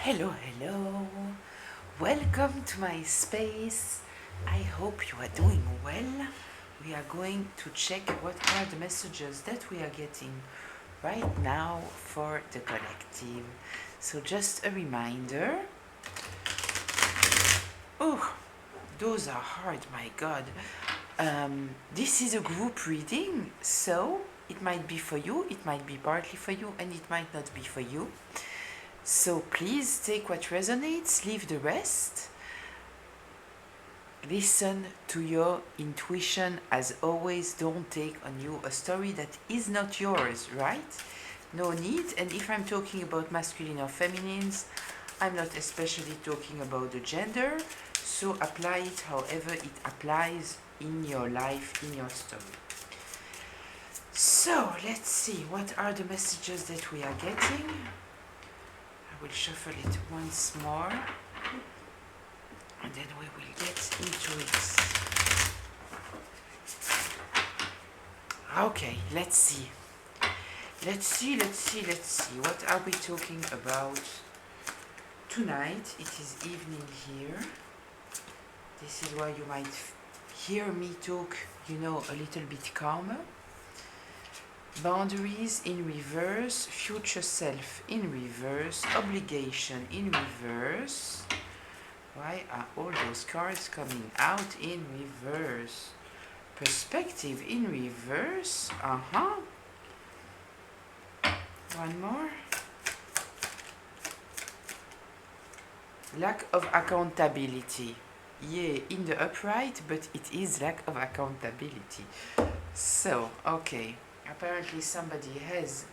Hello, hello. Welcome to my space. I hope you are doing well. We are going to check what are the messages that we are getting right now for the collective. So, just a reminder. Oh, those are hard, my God. This is a group reading, so it might be for you, it might be partly for you, and it might not be for you. So please take what resonates, leave the rest. Listen to your intuition. As always, don't take on you a story that is not yours, right? No need. And if I'm talking about masculine or feminines, I'm not especially talking about the gender. So apply it however it applies in your life, in your story. So let's see, what are the messages that we are getting? I will shuffle it once more and then we will get into it. Okay, let's see. Let's see. What are we talking about tonight? It is evening here. This is why you might hear me talk, a little bit calmer. Boundaries in reverse, future self in reverse, obligation in reverse. Why are all those cards coming out in reverse? Perspective in reverse. One more. Lack of accountability. Yeah, in the upright, but it is lack of accountability. So, okay. Apparently somebody has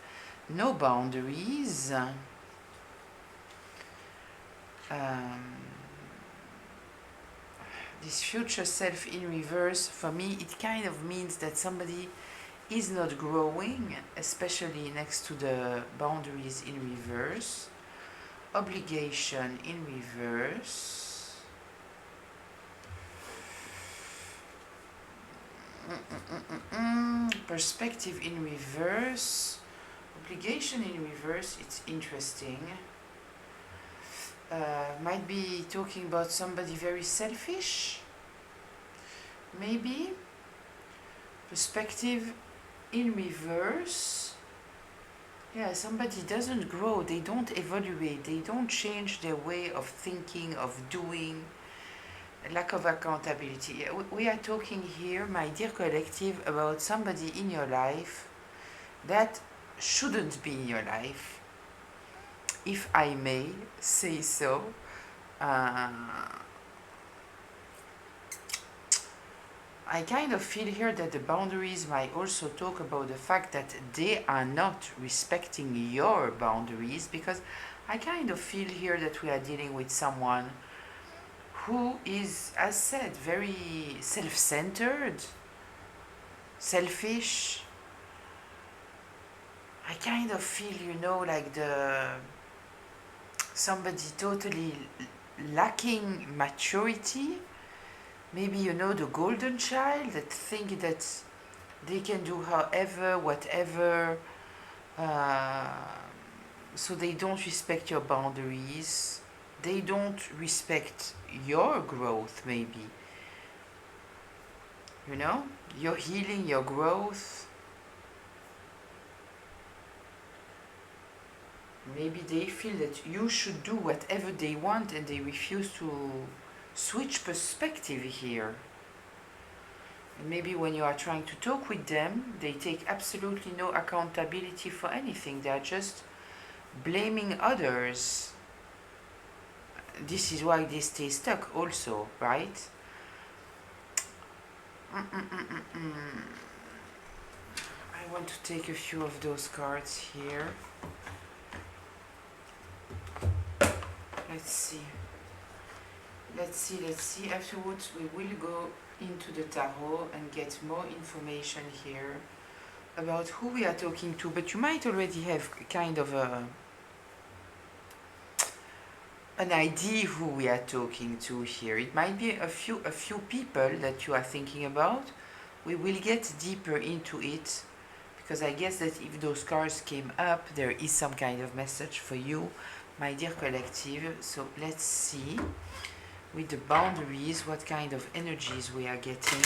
no boundaries. This future self in reverse, for me, it kind of means that somebody is not growing, especially next to the boundaries in reverse. Obligation in reverse. Perspective in reverse. Obligation in reverse, it's interesting. Might be talking about somebody very selfish, maybe. Perspective in reverse. Yeah, somebody doesn't grow, they don't evaluate, they don't change their way of thinking, of doing. Lack of accountability. We are talking here, my dear collective, about somebody in your life that shouldn't be in your life, if I may say so. I kind of feel here that the boundaries might also talk about the fact that they are not respecting your boundaries, because I kind of feel here that we are dealing with someone who is, as said, very self-centered, selfish. I kind of feel, like somebody totally lacking maturity. Maybe the golden child that think that they can do however, whatever, so they don't respect your boundaries. They don't respect your growth, maybe. Your healing, your growth. Maybe they feel that you should do whatever they want and they refuse to switch perspective here. And maybe when you are trying to talk with them, they take absolutely no accountability for anything. They are just blaming others. This is why they stay stuck also, right? I want to take a few of those cards here. Let's see. Afterwards, we will go into the tarot and get more information here about who we are talking to. But you might already have kind of an idea who we are talking to here. It might be a few people that you are thinking about. We will get deeper into it, because I guess that if those cards came up, there is some kind of message for you my dear collective. So let's see with the boundaries what kind of energies we are getting.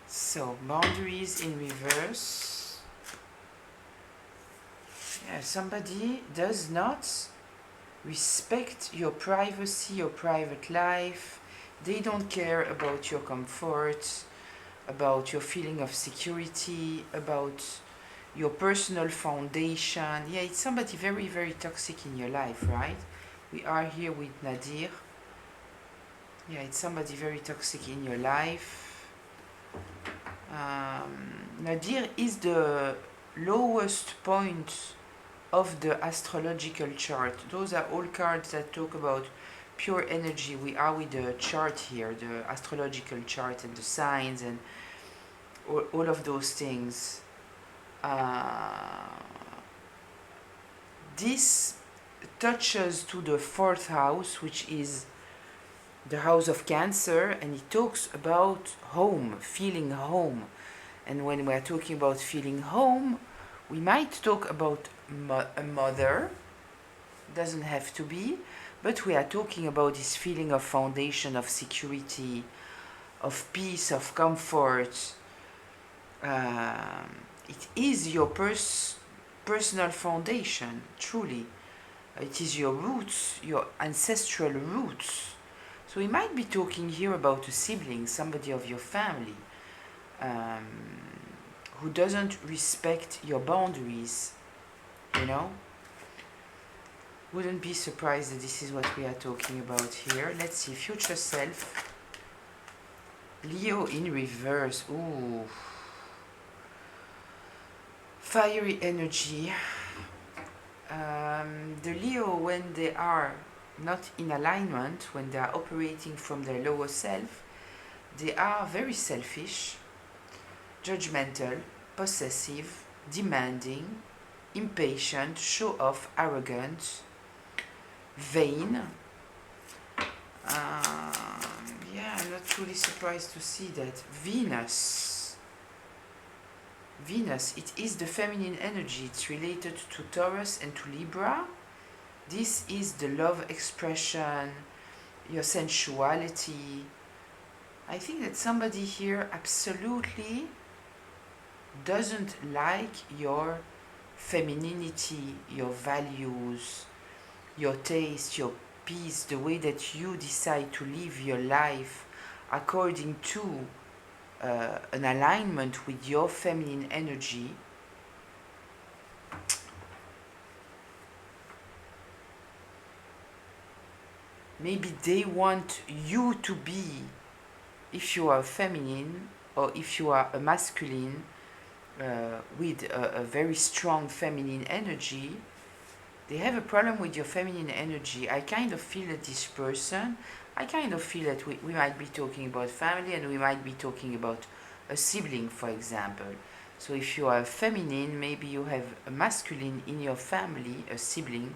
So boundaries in reverse. Yeah, somebody does not respect your privacy, your private life. They don't care about your comfort, about your feeling of security, about your personal foundation. Yeah, it's somebody very, very toxic in your life, right? We are here with Nadir. Yeah, it's somebody very toxic in your life. Nadir is the lowest point of the astrological chart. Those are all cards that talk about pure energy. We are with the chart here, the astrological chart and the signs and all of those things. This touches to the 4th house, which is the house of Cancer, and it talks about home, feeling home. And when we are talking about feeling home, we might talk about a mother, doesn't have to be, but we are talking about this feeling of foundation, of security, of peace, of comfort. It is your personal foundation, truly. It is your roots, your ancestral roots. So we might be talking here about a sibling, somebody of your family, who doesn't respect your boundaries, you know? Wouldn't be surprised that this is what we are talking about here. Let's see, future self. Leo in reverse. Ooh. Fiery energy. The Leo, when they are not in alignment, when they are operating from their lower self, they are very selfish, judgmental, possessive, demanding, impatient, show off, arrogant, vain. Yeah, I'm not truly surprised to see that. Venus, it is the feminine energy. It's related to Taurus and to Libra. This is the love expression, your sensuality. I think that somebody here absolutely doesn't like your femininity, your values, your taste, your peace, the way that you decide to live your life according to an alignment with your feminine energy. Maybe they want you to be, if you are feminine or if you are a masculine with a very strong feminine energy, they have a problem with your feminine energy. I kind of feel that this person, I kind of feel that we might be talking about family and we might be talking about a sibling, for example. So if you are feminine, maybe you have a masculine in your family, a sibling,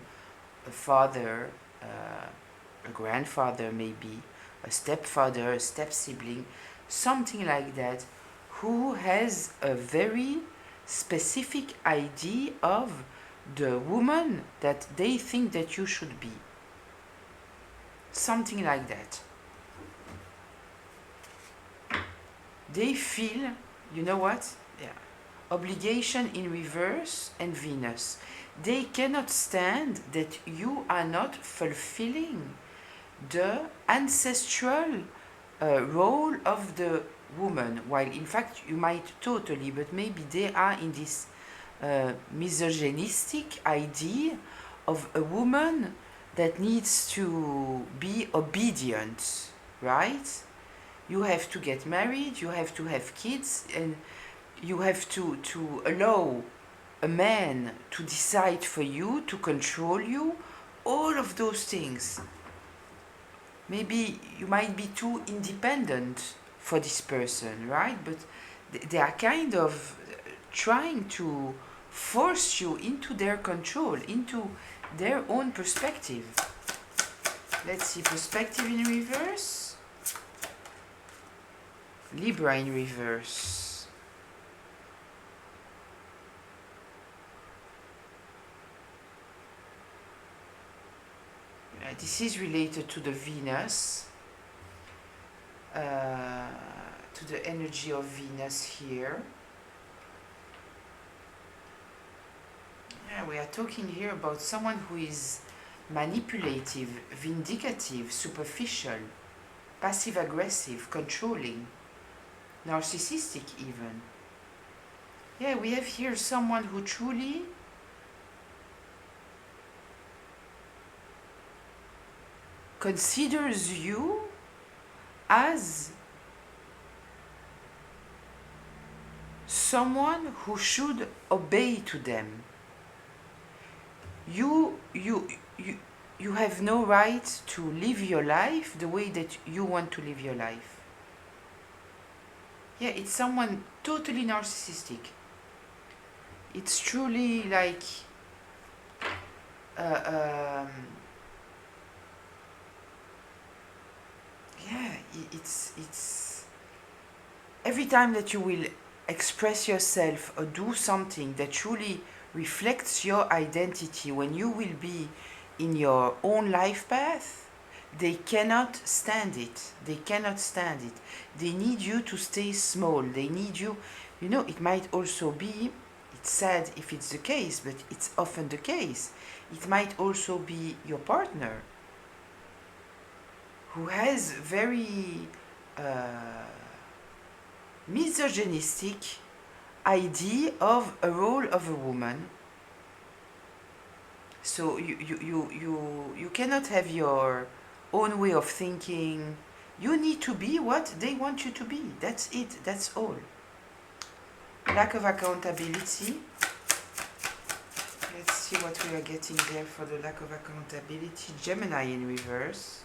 a father, a grandfather maybe, a stepfather, a step-sibling, something like that, who has a very specific idea of the woman that they think that you should be. Something like that. They feel, you know what? Yeah. Obligation in reverse and Venus. They cannot stand that you are not fulfilling the ancestral role of the woman, while in fact you might totally, but maybe they are in this misogynistic idea of a woman that needs to be obedient, right? You have to get married, you have to have kids, and you have to allow a man to decide for you, to control you, all of those things. Maybe you might be too independent for this person, right? But they are kind of trying to force you into their control, into their own perspective. Let's see, perspective in reverse. Libra in reverse. This is related to the Venus, to the energy of Venus here. Yeah, we are talking here about someone who is manipulative, vindicative, superficial, passive-aggressive, controlling, narcissistic even. Yeah, we have here someone who truly considers you as someone who should obey to them. You have no right to live your life the way that you want to live your life. Yeah, it's someone totally narcissistic. It's truly like yeah, it's every time that you will express yourself or do something that truly reflects your identity, when you will be in your own life path, they cannot stand it. They cannot stand it. They need you to stay small. They need you, you know, it might also be, it's sad if it's the case, but it's often the case. It might also be your partner who has very misogynistic idea of a role of a woman. So you cannot have your own way of thinking. You need to be what they want you to be. That's it. That's all. Lack of accountability. Let's see what we are getting there for the lack of accountability. Gemini in reverse.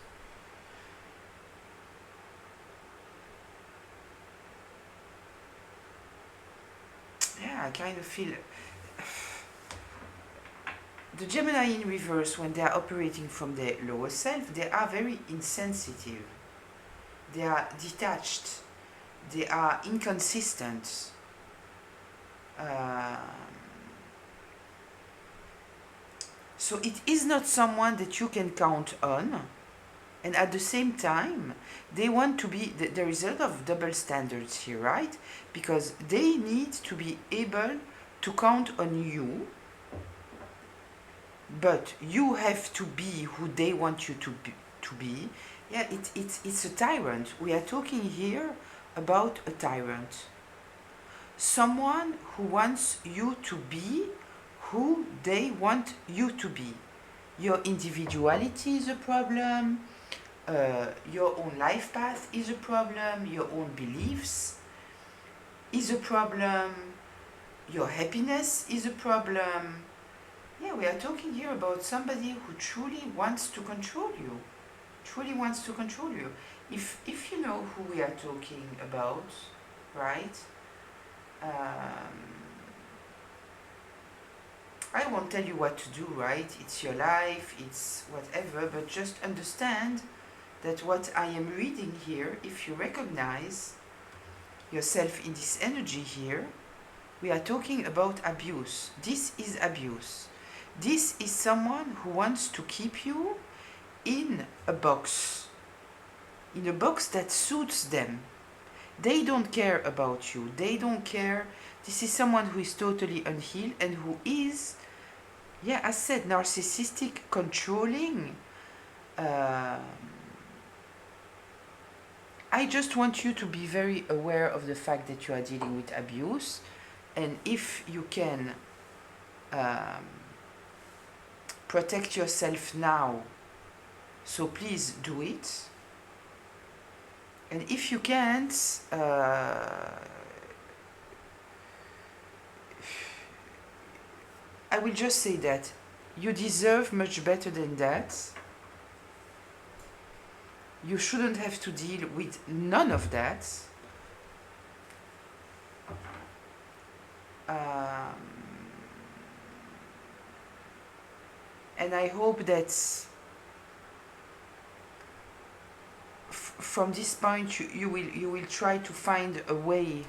Yeah, I kind of feel the Gemini in reverse, when they are operating from their lower self, they are very insensitive. They are detached. They are inconsistent. So it is not someone that you can count on. And at the same time, they want to be, there is a lot of double standards here, right? Because they need to be able to count on you, but you have to be who they want you to be. Yeah, it's a tyrant. We are talking here about a tyrant. Someone who wants you to be who they want you to be. Your individuality is a problem. Your own life path is a problem. Your own beliefs is a problem. Your happiness is a problem. Yeah, we are talking here about somebody who truly wants to control you. Truly wants to control you. If you know who we are talking about, right? I won't tell you what to do, right? It's your life, it's whatever, but just understand that what I am reading here, if you recognize yourself in this energy here, we are talking about abuse. This is abuse. This is someone who wants to keep you in a box that suits them. They don't care about you. They don't care. This is someone who is totally unhealed and who is, yeah, as said, narcissistic, controlling. I just want you to be very aware of the fact that you are dealing with abuse, and if you can protect yourself now, so please do it. And if you can't, I will just say that you deserve much better than that. You shouldn't have to deal with none of that. And I hope that from this point you will try to find a way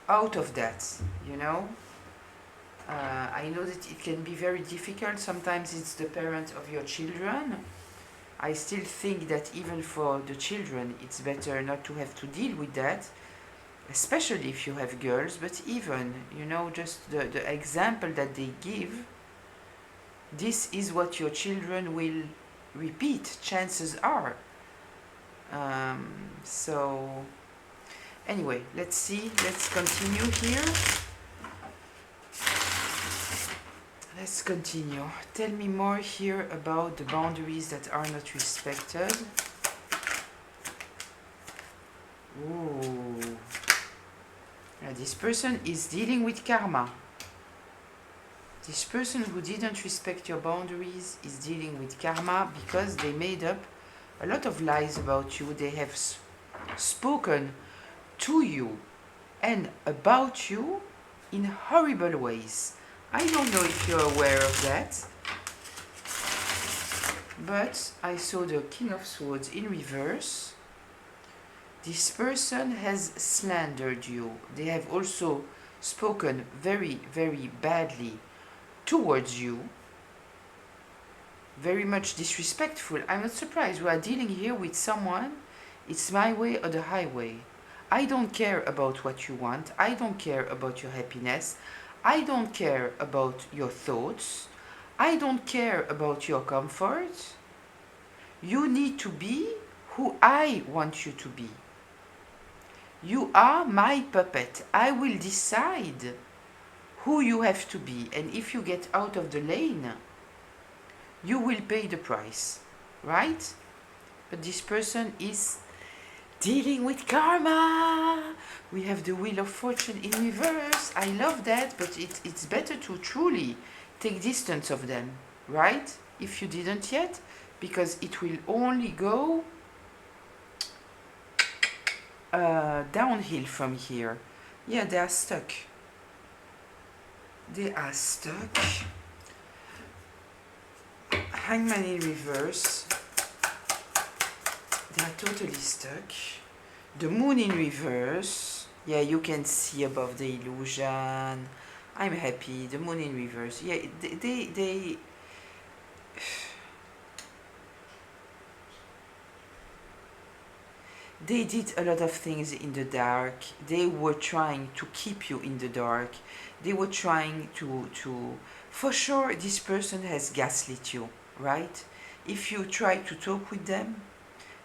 out of that, you know. I know that it can be very difficult. Sometimes it's the parent of your children, I still think that even for the children, it's better not to have to deal with that, especially if you have girls, but even, you know, just the example that they give, this is what your children will repeat, chances are. So, anyway, let's see, let's continue here. Let's continue. Tell me more here about the boundaries that are not respected. Ooh. This person is dealing with karma. This person who didn't respect your boundaries is dealing with karma because they made up a lot of lies about you. They have spoken to you and about you in horrible ways. I don't know if you're aware of that, but I saw the King of Swords in reverse. This person has slandered you. They have also spoken very, very badly towards you. Very much disrespectful. I'm not surprised. We are dealing here with someone. It's my way or the highway. I don't care about what you want. I don't care about your happiness. I don't care about your thoughts. I don't care about your comfort. You need to be who I want you to be. You are my puppet. I will decide who you have to be. And if you get out of the lane, you will pay the price, right? But this person is dealing with karma. We have the Wheel of Fortune in reverse. I love that, but it's better to truly take distance of them, right? If you didn't yet, because it will only go downhill from here. Yeah, they are stuck. They are stuck. Hangman in reverse. They are totally stuck. The Moon in reverse. Yeah, you can see above the illusion. I'm happy. The Moon in reverse. Yeah, they did a lot of things in the dark. They were trying to keep you in the dark. They were trying to for sure, this person has gaslit you, right? If you try to talk with them,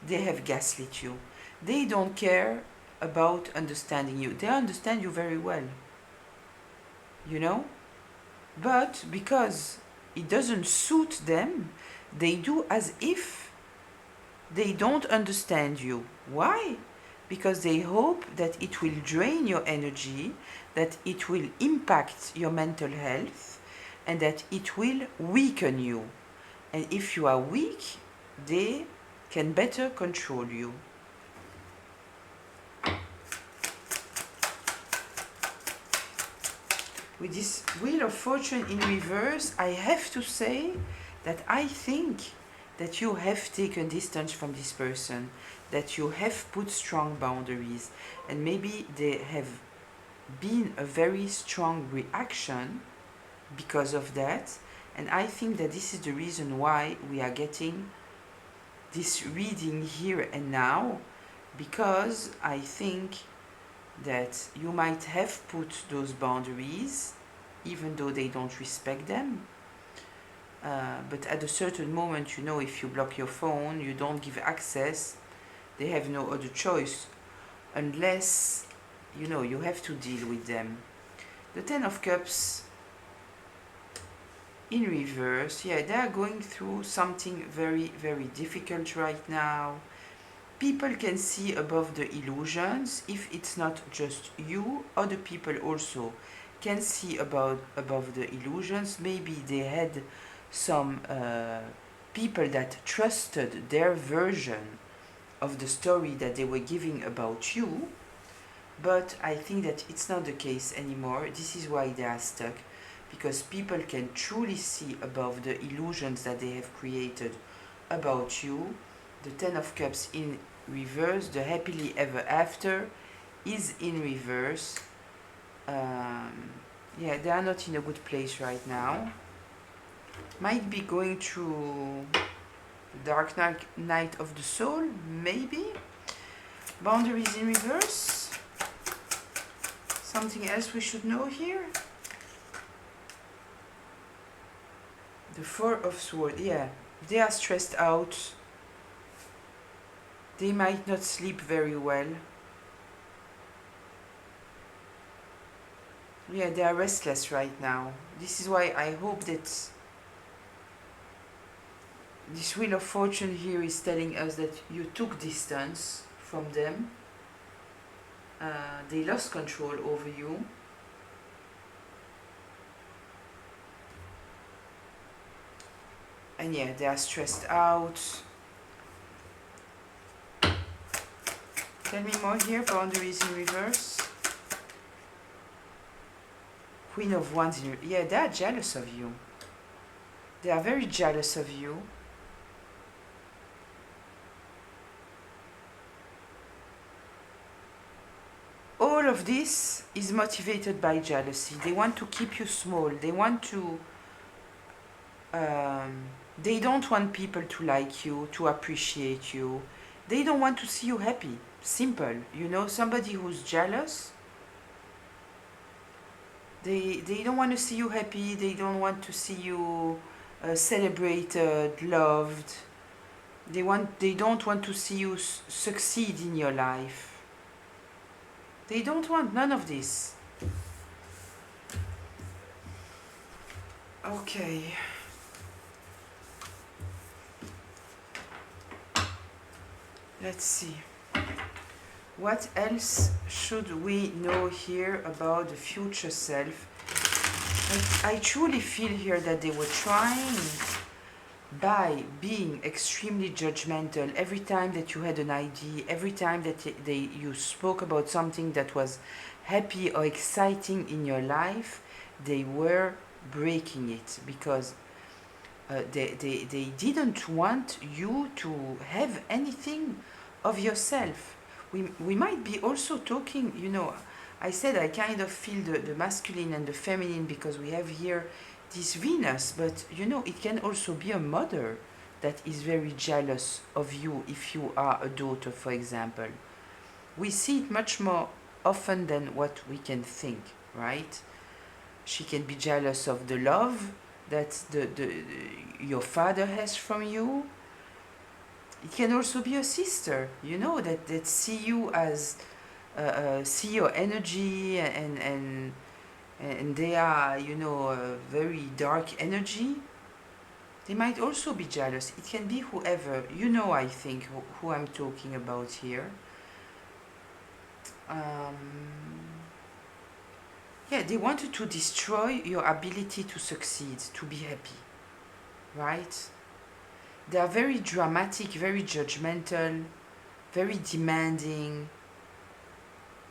they have gaslit you. They don't care about understanding you. They understand you very well, you know? But because it doesn't suit them, they do as if they don't understand you. Why? Because they hope that it will drain your energy, that it will impact your mental health, and that it will weaken you. And if you are weak, they can better control you. With this Wheel of Fortune in reverse, I have to say that I think that you have taken distance from this person, that you have put strong boundaries, and maybe there have been a very strong reaction because of that. And I think that this is the reason why we are getting this reading here and now, because I think that you might have put those boundaries even though they don't respect them. But at a certain moment, you know, if you block your phone, you don't give access, they have no other choice unless, you know, you have to deal with them. The Ten of Cups in reverse, yeah, they are going through something very, very difficult right now. People can see above the illusions. If it's not just you, other people also can see above the illusions. Maybe they had some people that trusted their version of the story that they were giving about you, but I think that it's not the case anymore. This is why they are stuck, because people can truly see above the illusions that they have created about you. The Ten of Cups in reverse, the happily ever after is in reverse. Yeah, they are not in a good place right now. Might be going through The Dark Night of the Soul, maybe. Boundaries in reverse. Something else we should know here. The Four of Swords, yeah. They are stressed out. They might not sleep very well. Yeah, they are restless right now. This is why I hope that this Wheel of Fortune here is telling us that you took distance from them. They lost control over you. And yeah, they are stressed out. Tell me more here, boundaries in reverse. Queen of Wands in reverse. Yeah, they are jealous of you. They are very jealous of you. All of this is motivated by jealousy. They want to keep you small. They want to... they don't want people to like you, to appreciate you. They don't want to see you happy. Simple. You know, somebody who's jealous, they don't want to see you happy. They don't want to see you celebrated, loved. They don't want to see you succeed in your life. They don't want none of this. Okay. Let's see. What else should we know here about the future self? I truly feel here that they were trying, by being extremely judgmental every time that you had an idea, every time that you spoke about something that was happy or exciting in your life, they were breaking it, because they didn't want you to have anything of yourself. We might be also talking, you know, I said I kind of feel the masculine and the feminine because we have here this Venus, but you know, it can also be a mother that is very jealous of you if you are a daughter, for example. We see it much more often than what we can think, right? She can be jealous of the love that your father has from you. It can also be a sister, you know, that see you as see your energy, and they are, you know, a very dark energy. They might also be jealous. It can be whoever, you know, I think who I'm talking about here. Yeah, they wanted to destroy your ability to succeed, to be happy, right? They are very dramatic, very judgmental, very demanding.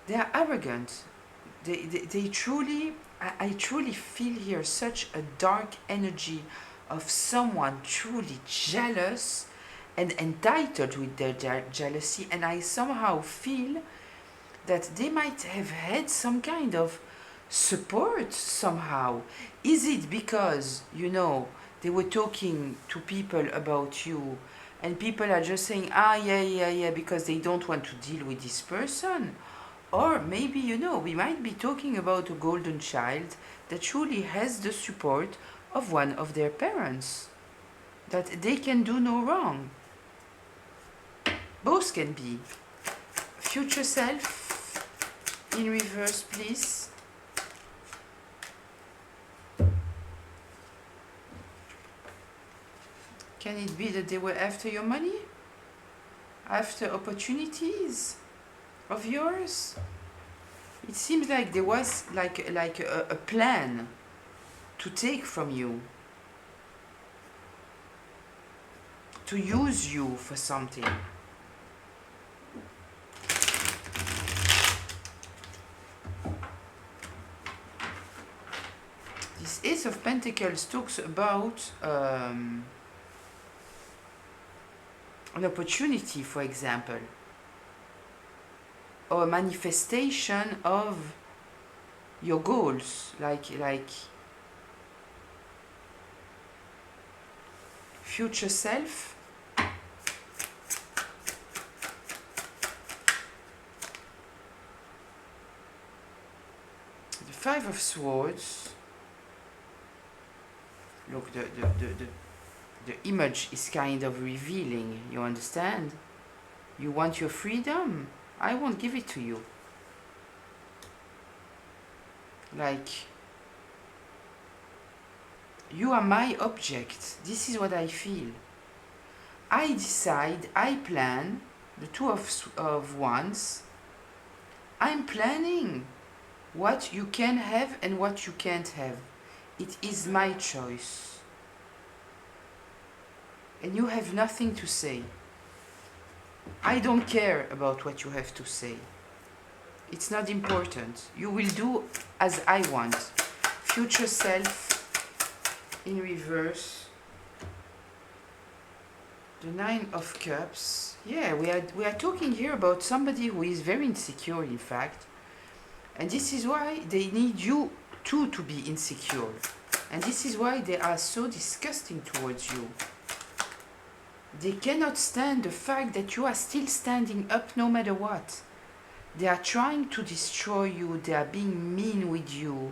They are arrogant. They truly, I truly feel here such a dark energy of someone truly jealous and entitled with their jealousy, and I somehow feel that they might have had some kind of support somehow. Is it because, you know, they were talking to people about you and people are just saying, yeah, because they don't want to deal with this person? Or maybe, you know, we might be talking about a golden child that truly has the support of one of their parents, that they can do no wrong. Both can be. Future self in reverse, please. Can it be that they were after your money? After opportunities of yours? It seems like there was like a plan to take from you, to use you for something. This Ace of Pentacles talks about an opportunity, for example, or a manifestation of your goals, like future self. Five of Swords. Look, the image is kind of revealing, you understand? You want your freedom? I won't give it to you. Like, you are my object. This is what I feel. I decide, I plan, the Two of Wands. I'm planning what you can have and what you can't have. It is my choice. And you have nothing to say. I don't care about what you have to say. It's not important. You will do as I want. Future self in reverse. The Nine of Cups. Yeah, we are talking here about somebody who is very insecure, in fact. And this is why they need you too to be insecure. And this is why they are so disgusting towards you. They cannot stand the fact that you are still standing up no matter what. They are trying to destroy you. They are being mean with you.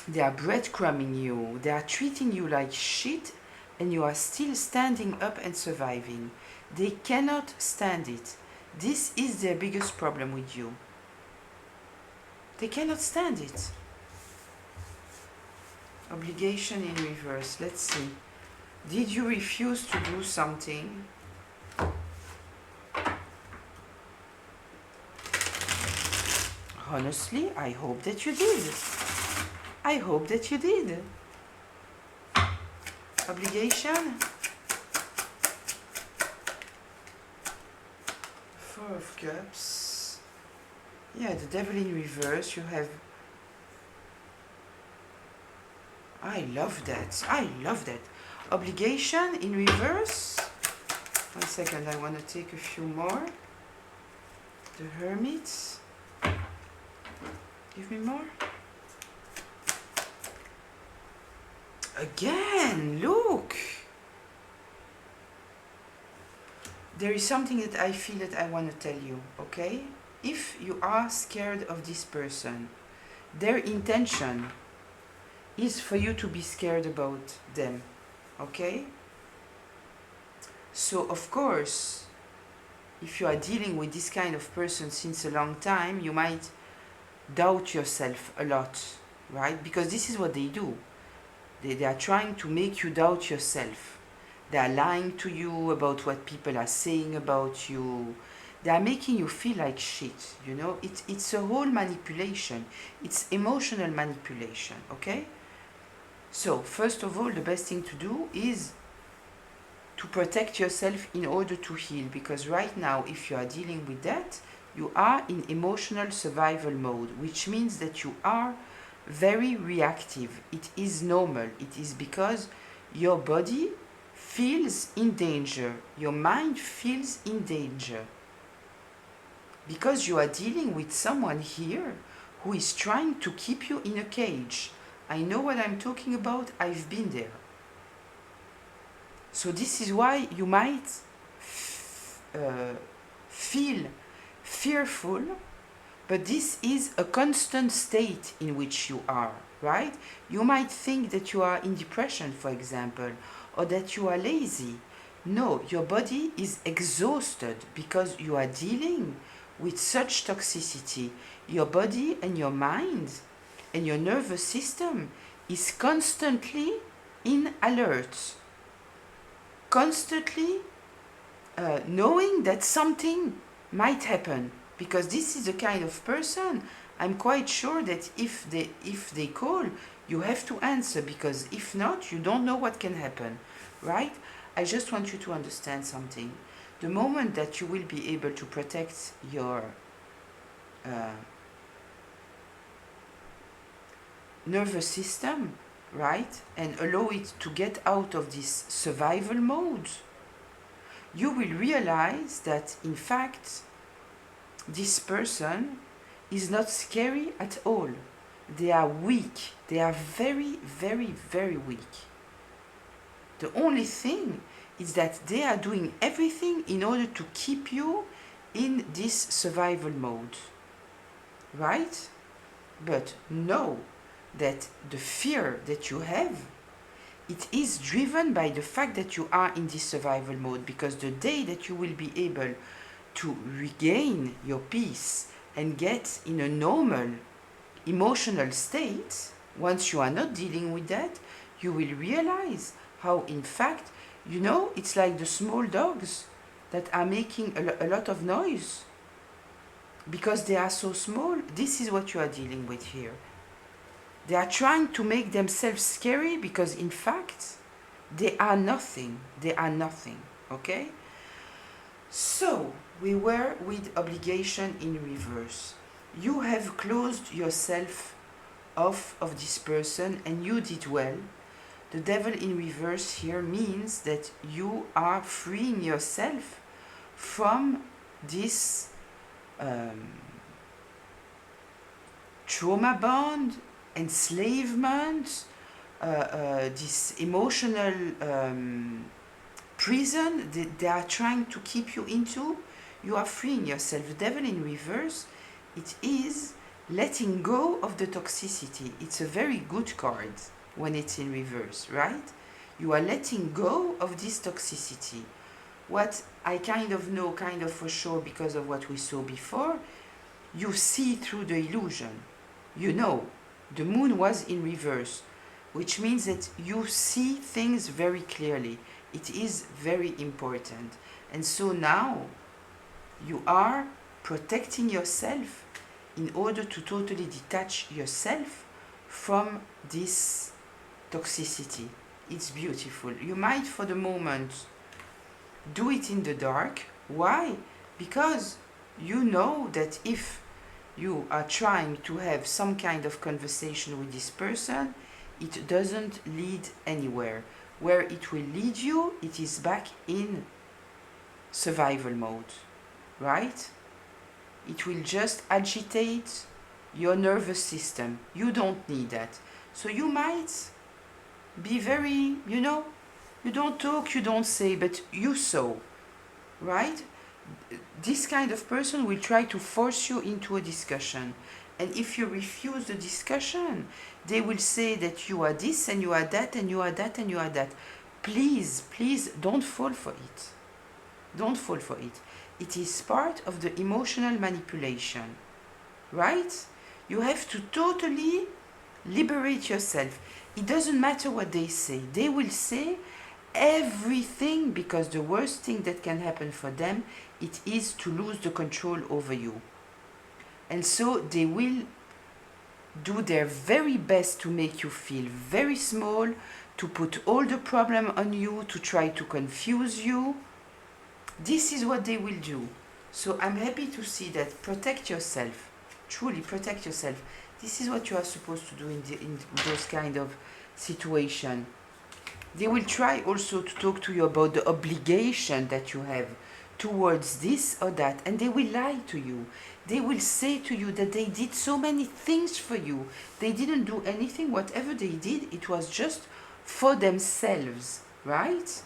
They are breadcrumbing you. They are treating you like shit, and you are still standing up and surviving. They cannot stand it. This is their biggest problem with you. They cannot stand it. Obligation in reverse. Let's see. Did you refuse to do something? Honestly, I hope that you did. I hope that you did. Obligation. Four of Cups. Yeah, the Devil in reverse. You have... I love that. I love that. Obligation in reverse. 1 second, I want to take a few more. The Hermit. Give me more. Again, look. There is something that I feel that I want to tell you, okay? If you are scared of this person, their intention is for you to be scared about them, okay? So, of course, if you are dealing with this kind of person since a long time, you might doubt yourself a lot, right? Because this is what they do. They are trying to make you doubt yourself. They are lying to you about what people are saying about you. They are making you feel like shit, you know? It's a whole manipulation. It's emotional manipulation, okay? So, first of all, the best thing to do is to protect yourself in order to heal. Because right now, if you are dealing with that, you are in emotional survival mode, which means that you are very reactive. It is normal. It is because your body feels in danger. Your mind feels in danger. Because you are dealing with someone here who is trying to keep you in a cage. I know what I'm talking about. I've been there. So this is why you might feel fearful, but this is a constant state in which you are, right? You might think that you are in depression, for example, or that you are lazy. No, your body is exhausted because you are dealing with such toxicity. Your body and your mind and your nervous system is constantly in alert, constantly knowing that something might happen. Because this is the kind of person, I'm quite sure that if they call, you have to answer, because if not, you don't know what can happen, right? I just want you to understand something. The moment that you will be able to protect your nervous system, right, and allow it to get out of this survival mode, you will realize that, in fact, this person is not scary at all. They are weak. They are very, very, very weak. The only thing is that they are doing everything in order to keep you in this survival mode. Right? But know that the fear that you have, it is driven by the fact that you are in this survival mode, because the day that you will be able to regain your peace and get in a normal emotional state, once you are not dealing with that, you will realize how, in fact, you know, it's like the small dogs that are making a lot of noise because they are so small. This is what you are dealing with here. They are trying to make themselves scary because, in fact, they are nothing. They are nothing. Okay? So, we were with obligation in reverse. You have closed yourself off of this person and you did well. The devil in reverse here means that you are freeing yourself from this trauma bond, enslavement, this emotional prison that they are trying to keep you into. You are freeing yourself. The devil in reverse, it is letting go of the toxicity. It's a very good card when it's in reverse, right? You are letting go of this toxicity. What I kind of know, kind of for sure, because of what we saw before, you see through the illusion. You know, the moon was in reverse, which means that you see things very clearly. It is very important. And so now you are protecting yourself in order to totally detach yourself from this toxicity. It's beautiful. You might, for the moment, do it in the dark. Why? Because you know that if you are trying to have some kind of conversation with this person, it doesn't lead anywhere. Where it will lead you, it is back in survival mode, right? It will just agitate your nervous system. You don't need that. So you might be very, you know, you don't talk, you don't say, but you saw, right? This kind of person will try to force you into a discussion. And if you refuse the discussion, they will say that you are this and you are that and you are that and you are that. Please, please don't fall for it. Don't fall for it. It is part of the emotional manipulation, right? You have to totally liberate yourself. It doesn't matter what they say. They will say everything because the worst thing that can happen for them, it is to lose the control over you. And so they will do their very best to make you feel very small, to put all the problem on you, to try to confuse you. This is what they will do. So I'm happy to see that. Protect yourself. Truly protect yourself. This is what you are supposed to do in those kind of situation. They will try also to talk to you about the obligation that you have towards this or that, and they will lie to you. They will say to you that they did so many things for you. They didn't do anything. Whatever they did, it was just for themselves, right?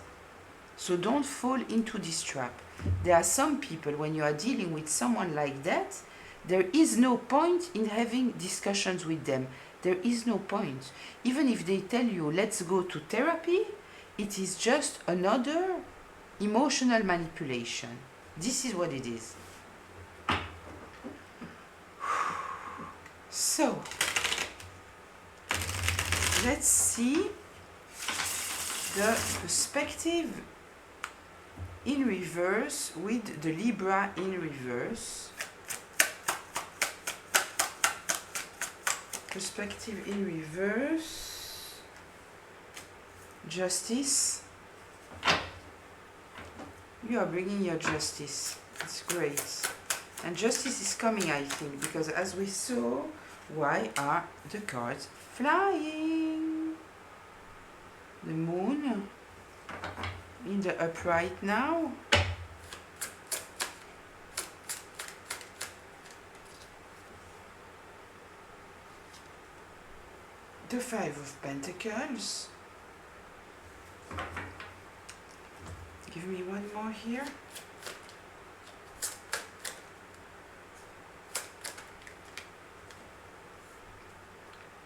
So don't fall into this trap. There are some people, when you are dealing with someone like that, there is no point in having discussions with them. There is no point. Even if they tell you, let's go to therapy, it is just another emotional manipulation. This is what it is. So, let's see the perspective in reverse with the Libra in reverse. Perspective in reverse. Justice. You are bringing your justice. It's great. And justice is coming, I think, because as we saw, why are the cards flying? The moon in the upright now. The Five of Pentacles. Give me one more here.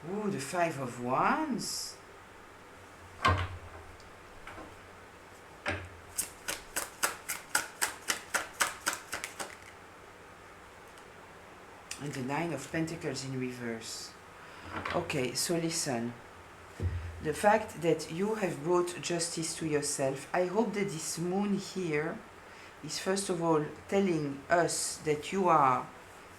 Ooh, the Five of Wands. And the Nine of Pentacles in reverse. Okay, so listen. The fact that you have brought justice to yourself, I hope that this moon here is first of all telling us that you are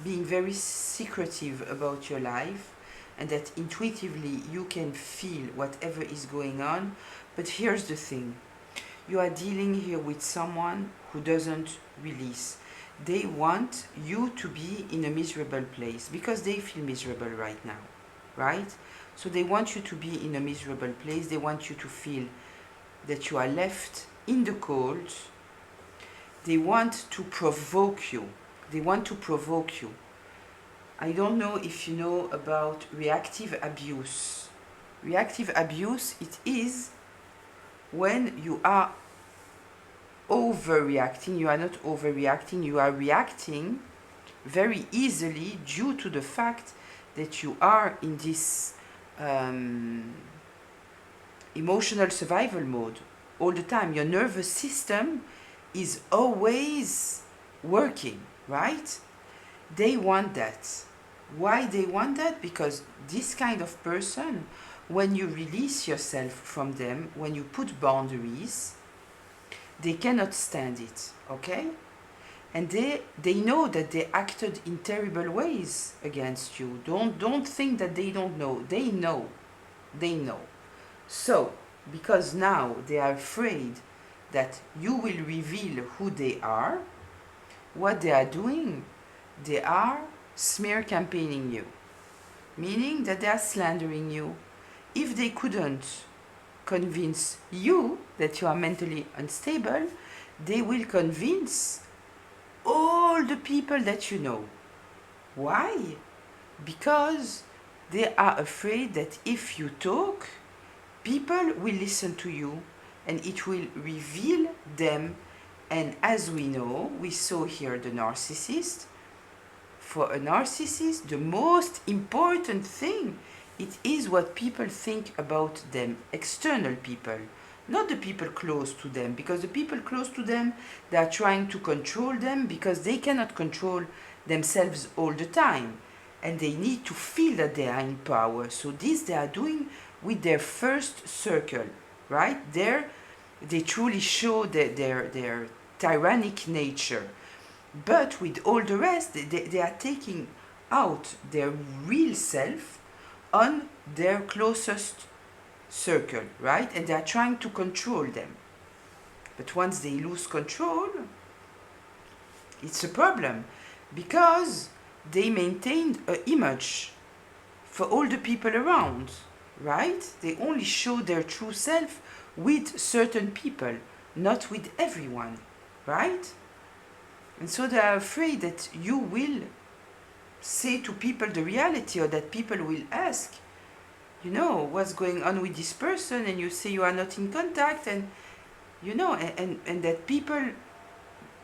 being very secretive about your life and that intuitively you can feel whatever is going on. But here's the thing. You are dealing here with someone who doesn't release. They want you to be in a miserable place because they feel miserable right now, right? So they want you to be in a miserable place. They want you to feel that you are left in the cold. They want to provoke you. They want to provoke you. I don't know if you know about reactive abuse. Reactive abuse, it is when you are overreacting. You are not overreacting, you are reacting very easily due to the fact that you are in this emotional survival mode all the time. Your nervous system is always working, right? They want that. Why they want that? Because this kind of person, when you release yourself from them, when you put boundaries, they cannot stand it, okay? And they know that they acted in terrible ways against you. Don't think that they don't know. They know. They know. So, because now they are afraid that you will reveal who they are, what they are doing, they are smear campaigning you. Meaning that they are slandering you. If they couldn't convince you that you are mentally unstable, they will convince all the people that you know. Why? Because they are afraid that if you talk, people will listen to you and it will reveal them. And as we know, we saw here the narcissist. For a narcissist, the most important thing, it is what people think about them, external people, not the people close to them, because the people close to them, they are trying to control them because they cannot control themselves all the time. And they need to feel that they are in power. So this they are doing with their first circle, right? There, they truly show their tyrannic nature. But with all the rest, they are taking out their real self on their closest circle, right? And they are trying to control them. But once they lose control, it's a problem because they maintained an image for all the people around, right? They only show their true self with certain people, not with everyone, right? And so they are afraid that you will say to people the reality, or that people will ask, you know, what's going on with this person, and you say you are not in contact, and you know, and that people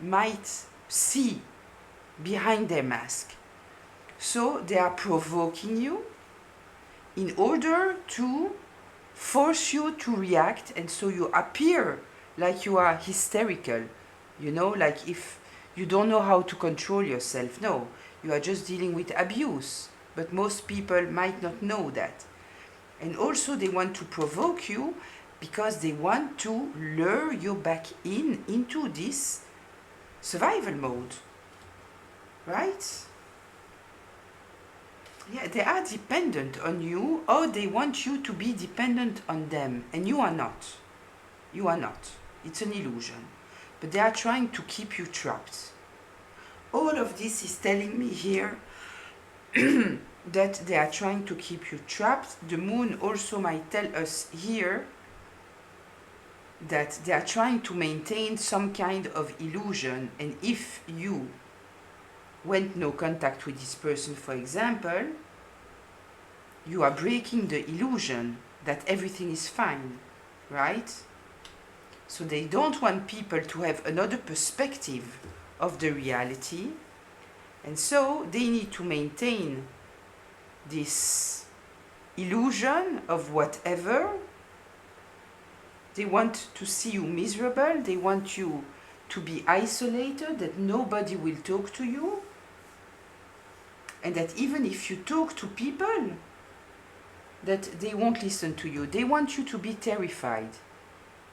might see behind their mask. So they are provoking you in order to force you to react, and so you appear like you are hysterical, you know, like if you don't know how to control yourself. No, you are just dealing with abuse, but most people might not know that. And also they want to provoke you because they want to lure you back into this survival mode, right? Yeah, they are dependent on you, or they want you to be dependent on them, and you are not. You are not. It's an illusion. But they are trying to keep you trapped. All of this is telling me here that they are trying to keep you trapped. The moon also might tell us here that they are trying to maintain some kind of illusion, and if you went no contact with this person, for example, you are breaking the illusion that everything is fine, right? So they don't want people to have another perspective of the reality, and so they need to maintain this illusion of whatever. They want to see you miserable. They want you to be isolated, that nobody will talk to you. And that even if you talk to people, that they won't listen to you. They want you to be terrified,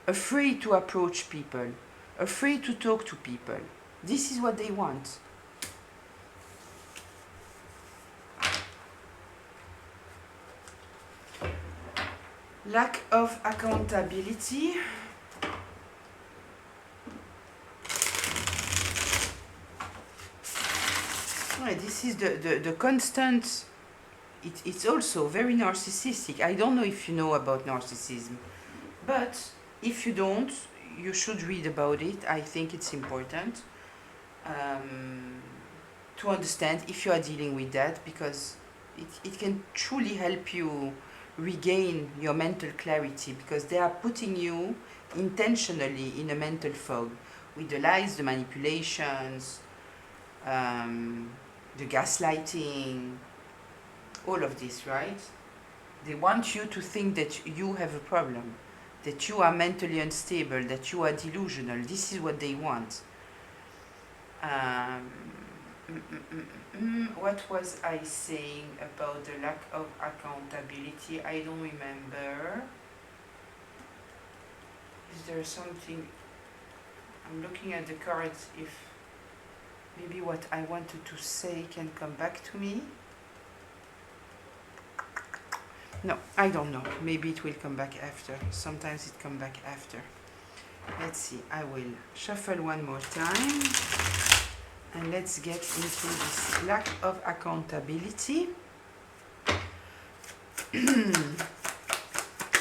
afraid to approach people, afraid to talk to people. This is what they want. Lack of accountability. This is the constant, it's also very narcissistic. I don't know if you know about narcissism, but if you don't, you should read about it. I think it's important to understand if you are dealing with that, because it can truly help you regain your mental clarity, because they are putting you intentionally in a mental fog with the lies, the manipulations, the gaslighting, all of this, right? They want you to think that you have a problem, that you are mentally unstable, that you are delusional. This is what they want. What was I saying about the lack of accountability? I don't remember. Is there something? I'm looking at the cards if maybe what I wanted to say can come back to me. No, I don't know. Maybe it will come back after. Sometimes it comes back after. Let's see. I will shuffle one more time. And let's get into this lack of accountability.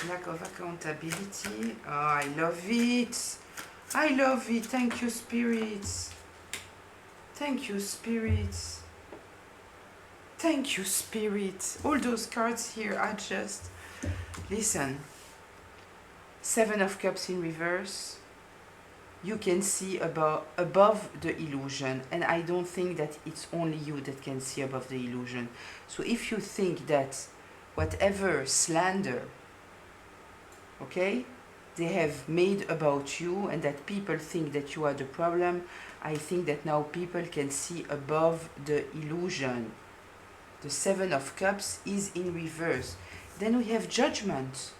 Lack of accountability. Oh, I love it. I love it. Thank you, spirits. Thank you, spirits. Thank you, spirits. All those cards here are just... Listen. 7 of Cups in reverse. You can see above the illusion, and I don't think that it's only you that can see above the illusion. So if you think that whatever slander, okay, they have made about you, and that people think that you are the problem, I think that now people can see above the illusion. The 7 of Cups is in reverse. Then we have Judgment.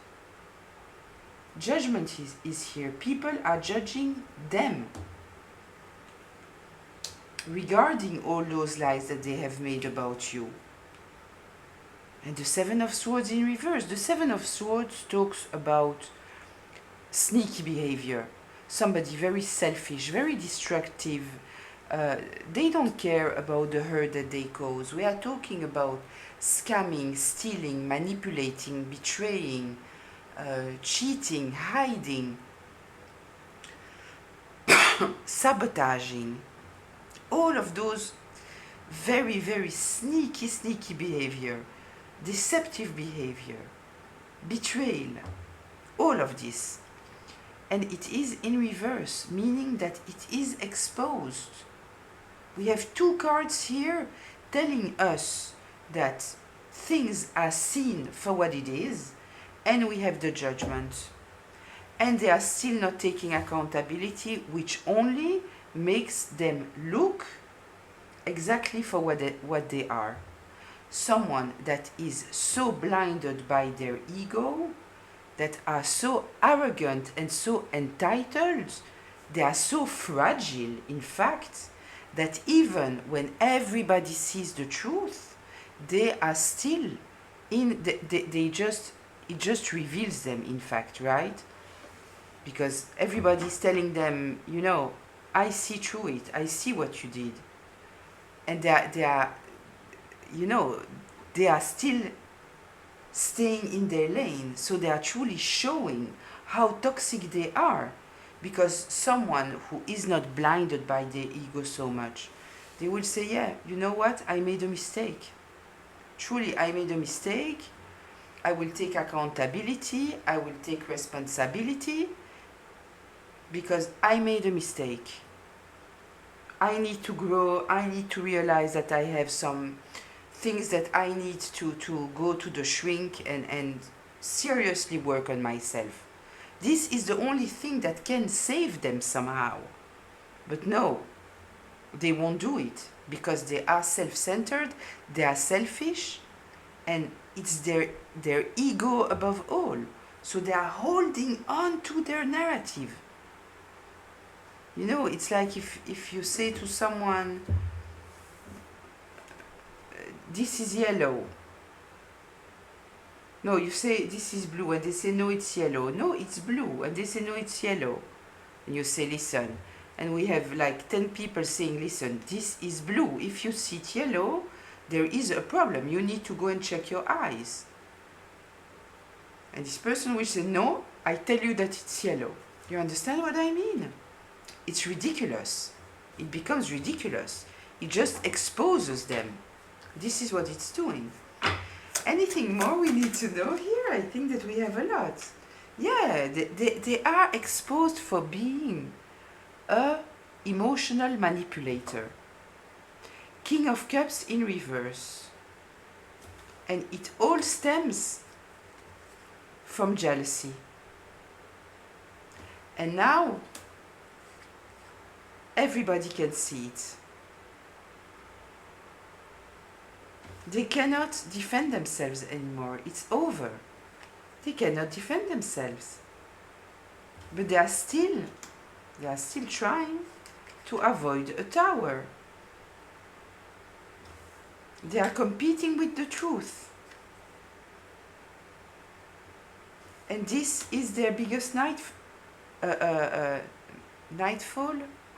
Judgment is here. People are judging them regarding all those lies that they have made about you. And the 7 of Swords in reverse. The 7 of Swords talks about sneaky behavior. Somebody very selfish, very destructive. They don't care about the hurt that they cause. We are talking about scamming, stealing, manipulating, betraying, cheating, hiding, sabotaging, all of those very, very sneaky behavior, deceptive behavior, betrayal, all of this. And it is in reverse, meaning that it is exposed. We have 2 cards here telling us that things are seen for what it is, and we have the Judgment. And they are still not taking accountability, which only makes them look exactly for what they are. Someone that is so blinded by their ego, that are so arrogant and so entitled, they are so fragile, in fact, that even when everybody sees the truth, they are still in, it just reveals them, in fact, right? Because everybody's telling them, you know, I see through it, I see what you did. And they are, you know, they are still staying in their lane, so they are truly showing how toxic they are. Because someone who is not blinded by their ego so much, they will say, yeah, you know what, I made a mistake. Truly, I made a mistake. I will take accountability, I will take responsibility, because I made a mistake. I need to grow, I need to realize that I have some things that I need to go to the shrink and seriously work on myself. This is the only thing that can save them somehow. But no, they won't do it because they are self-centered, they are selfish, and it's their ego above all. So they are holding on to their narrative. You know, it's like if you say to someone, this is yellow. No, you say this is blue, and they say no, it's yellow. No, it's blue, and they say no, it's yellow. And you say, listen. And we have like 10 people saying, listen, this is blue. If you see it yellow, there is a problem. You need to go and check your eyes. And this person will say, no, I tell you that it's yellow. You understand what I mean? It's ridiculous. It becomes ridiculous. It just exposes them. This is what it's doing. Anything more we need to know here? I think that we have a lot. Yeah, they are exposed for being a emotional manipulator. King of Cups in reverse. And it all stems from jealousy. And now everybody can see it. They cannot defend themselves anymore. It's over. They cannot defend themselves. But they are still trying to avoid a tower. They are competing with the truth. And this is their biggest nightfall.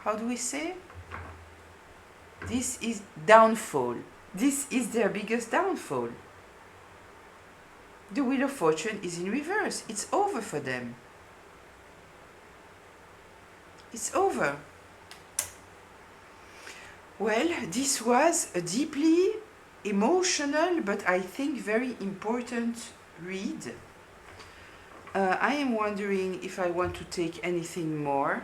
How do we say? This is downfall. This is their biggest downfall. The Wheel of Fortune is in reverse. It's over for them. It's over. Well, this was a deeply emotional, but I think very important read. I am wondering if I want to take anything more.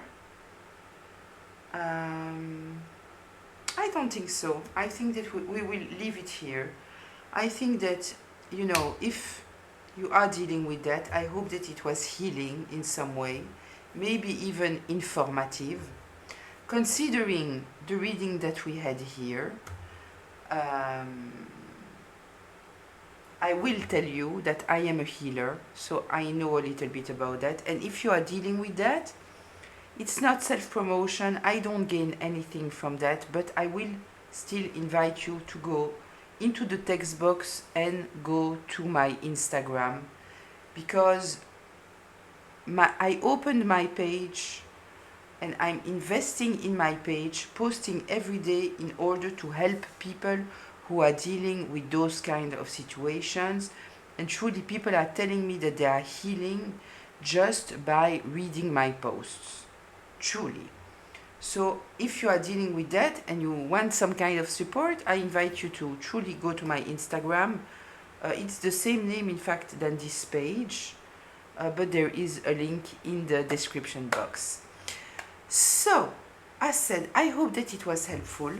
I don't think so. I think that we will leave it here. I think that, you know, if you are dealing with that, I hope that it was healing in some way, maybe even informative. Considering the reading that we had here, I will tell you that I am a healer, so I know a little bit about that. And if you are dealing with that, it's not self-promotion. I don't gain anything from that, but I will still invite you to go into the text box and go to my Instagram, because I opened my page and I'm investing in my page, posting every day in order to help people who are dealing with those kind of situations. And truly, people are telling me that they are healing just by reading my posts. Truly. So if you are dealing with that and you want some kind of support, I invite you to truly go to my Instagram. It's the same name, in fact, than this page, but there is a link in the description box. So, as said, I hope that it was helpful.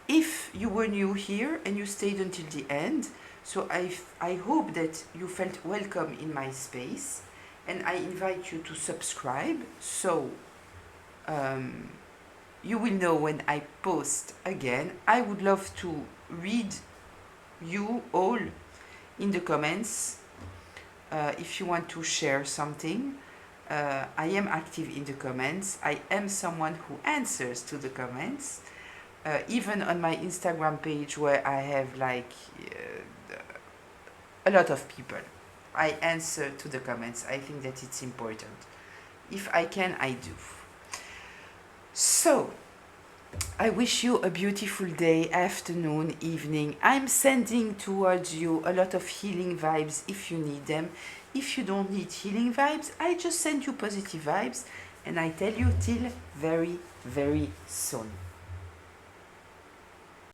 If you were new here and you stayed until the end, so I hope that you felt welcome in my space, and I invite you to subscribe, so you will know when I post again. I would love to read you all in the comments if you want to share something. I am active in the comments. I am someone who answers to the comments. Even on my Instagram page, where I have like a lot of people, I answer to the comments. I think that it's important. If I can, I do. So, I wish you a beautiful day, afternoon, evening. I'm sending towards you a lot of healing vibes if you need them. If you don't need healing vibes, I just send you positive vibes, and I tell you till very, very soon.